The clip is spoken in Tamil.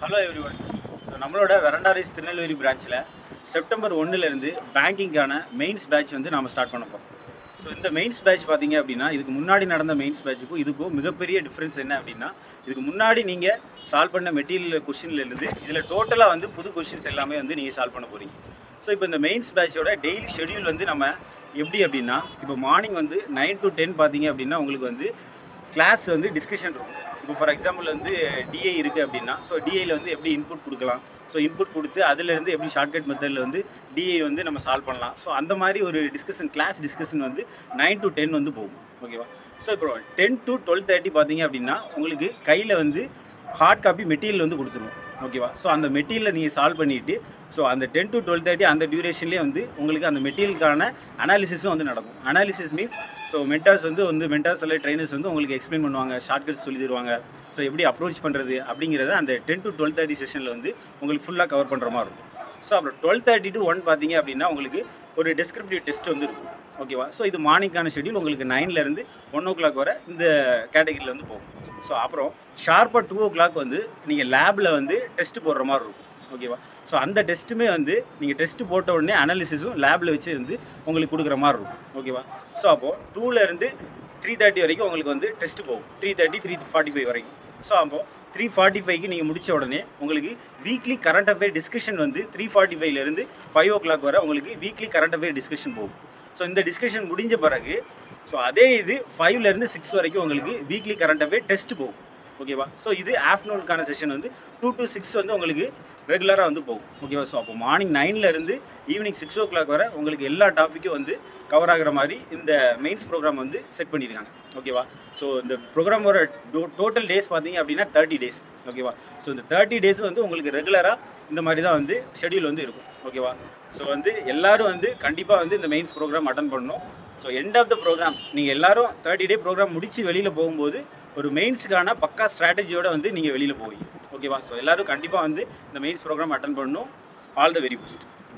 Hello everyone. ஸோ நம்மளோட வெரண்டாரிஸ் திருநெல்வேலி பிரான்ச்சில் செப்டம்பர் 1லேருந்து பேங்கிங்கான மெயின்ஸ் பேட்ச் வந்து நம்ம ஸ்டார்ட் பண்ண போகிறோம். ஸோ இந்த மெயின்ஸ் பேட்ச் பார்த்தீங்க அப்படின்னா, இதுக்கு முன்னாடி நடந்த மெயின்ஸ் பேட்சுக்கும் இதுக்கும் மிகப்பெரிய டிஃப்ரென்ஸ் என்ன அப்படின்னா, இதுக்கு முன்னாடி நீங்கள் சால்வ் பண்ண மெட்டீரியல் கொஷின்லேருந்து இதில் டோட்டலாக வந்து புது கொஷின்ஸ் எல்லாமே வந்து நீங்கள் சால்வ் பண்ண போகிறீங்க. ஸோ இப்போ இந்த மெயின்ஸ் பேட்சோட டெய்லி ஷெடியூல் வந்து நம்ம எப்படி அப்படின்னா, இப்போ மார்னிங் வந்து 9 to 10 பார்த்தீங்க அப்படின்னா உங்களுக்கு வந்து கிளாஸ் வந்து டிஸ்கஷன் இருக்கும். இப்போ ஃபார் எக்ஸாம்பிள் வந்து டிஐ இருக்குது அப்படின்னா, ஸோ டிஐயில் வந்து எப்படி இன்புட் கொடுக்கலாம், ஸோ இன்புட் கொடுத்து அதிலேருந்து எப்படி ஷார்ட்கட் மெத்தடில் வந்து டிஐ வந்து நம்ம சால்வ் பண்ணலாம். ஸோ அந்த மாதிரி ஒரு டிஸ்கஷன், கிளாஸ் டிஸ்கஷன் வந்து 9 to 10 வந்து போகும். ஓகேவா? ஸோ இப்போ 10 to 12:30 பார்த்தீங்க அப்படின்னா உங்களுக்கு கையில் வந்து ஹார்ட் காப்பி மெட்டீரியல் வந்து கொடுத்துருவோம். ஓகேவா? ஸோ அந்த மெட்டீரியலை நீங்கள் சால்வ் பண்ணிவிட்டு, ஸோ அந்த 10 to 12:30 அந்த டியூரேஷன்லேயே வந்து உங்களுக்கு அந்த மெட்டீரியலுக்கான அனாலிசிஸும் வந்து நடக்கும். அனாலிசிஸ் மீன்ஸ் ஸோ மென்டார்ஸ் அல்ல ட்ரைனர்ஸ் வந்து உங்களுக்கு எக்ஸ்பிளைன் பண்ணுவாங்க, ஷார்ட்கட்ஸ் சொல்லி தருவாங்க. ஸோ எப்படி அப்ரோச் பண்ணுறது அப்படிங்கிறத அந்த 10 to 12:30 செஷனில் வந்து உங்களுக்கு ஃபுல்லாக கவர் பண்ணுற மாதிரி இருக்கும். ஸோ அப்புறம் 12:30 to 1 பார்த்தீங்க அப்படின்னா உங்களுக்கு ஒரு டெஸ்கிரிப்டிவ் டெஸ்ட் வந்து இருக்கும். ஓகேவா? ஸோ இது மார்னிங்கான ஷெடியூல் உங்களுக்கு 9லேருந்து 1 o'clock வரை இந்த கேட்டகரியில் வந்து போகும். ஸோ அப்புறம் ஷார்ப்பாக 2 o'clock வந்து நீங்கள் லேபில் வந்து டெஸ்ட் போடுற மாதிரி இருக்கும். ஓகேவா? ஸோ அந்த டெஸ்ட்டுமே வந்து நீங்கள் டெஸ்ட் போட்ட உடனே அனாலிசிஸும் லேபில் வச்சு வந்து உங்களுக்கு கொடுக்குற மாதிரி இருக்கும். ஓகேவா? ஸோ அப்போது 2லேருந்து 3:30 வரைக்கும் உங்களுக்கு வந்து டெஸ்ட் போகும். 3:30 3:45 வரைக்கும். ஸோ அப்போது 3:45க்கு நீங்கள் முடித்த உடனே உங்களுக்கு வீக்லி கரண்ட் அஃபேர் டிஸ்கஷன் வந்து 3:45லேருந்து 5 o'clock வரை உங்களுக்கு வீக்லி கரண்ட் அஃபேர் டிஸ்கஷன் போகும். ஸோ இந்த டிஸ்கஷன் முடிஞ்ச பிறகு ஸோ அதே இது 5லேருந்து 6 வரைக்கும் உங்களுக்கு வீக்லி கரண்ட் அஃபேர் டெஸ்ட் போகும். ஓகேவா? ஸோ இது ஆஃப்டர்நூனுக்கான செஷன் வந்து 2 to 6 வந்து உங்களுக்கு ரெகுலராக வந்து போகும். ஓகேவா? ஸோ அப்போ மார்னிங் 9லேருந்து ஈவினிங் 6 o'clock வரை உங்களுக்கு எல்லா டாப்பிக்கும் வந்து கவர் ஆகிற மாதிரி இந்த மெயின்ஸ் ப்ரோக்ராம் வந்து செட் பண்ணியிருக்காங்க. ஓகேவா? ஸோ இந்த ப்ரோக்ராமோட டோட்டல் டேஸ் பார்த்தீங்க அப்படின்னா 30 days. ஓகேவா? ஸோ இந்த 30 days வந்து உங்களுக்கு ரெகுலராக இந்த மாதிரி தான் வந்து ஷெடியூல் வந்து இருக்கும். ஓகேவா? ஸோ வந்து எல்லோரும் வந்து கண்டிப்பாக வந்து இந்த மெயின்ஸ் ப்ரோக்ராம் அட்டன் பண்ணணும். So end of the programme நீங்கள் எல்லோரும் 30 day ப்ரோக்ராம் முடித்து வெளியில் போகும்போது ஒரு மெயின்ஸுக்கான பக்கா ஸ்ட்ராட்டஜியோடு வந்து நீங்கள் வெளியில் போவீங்க. ஓகேவா? ஸோ எல்லோரும் கண்டிப்பாக வந்து இந்த மெயின்ஸ் ப்ரோக்ராம் அட்டன் பண்ணணும். All the very best.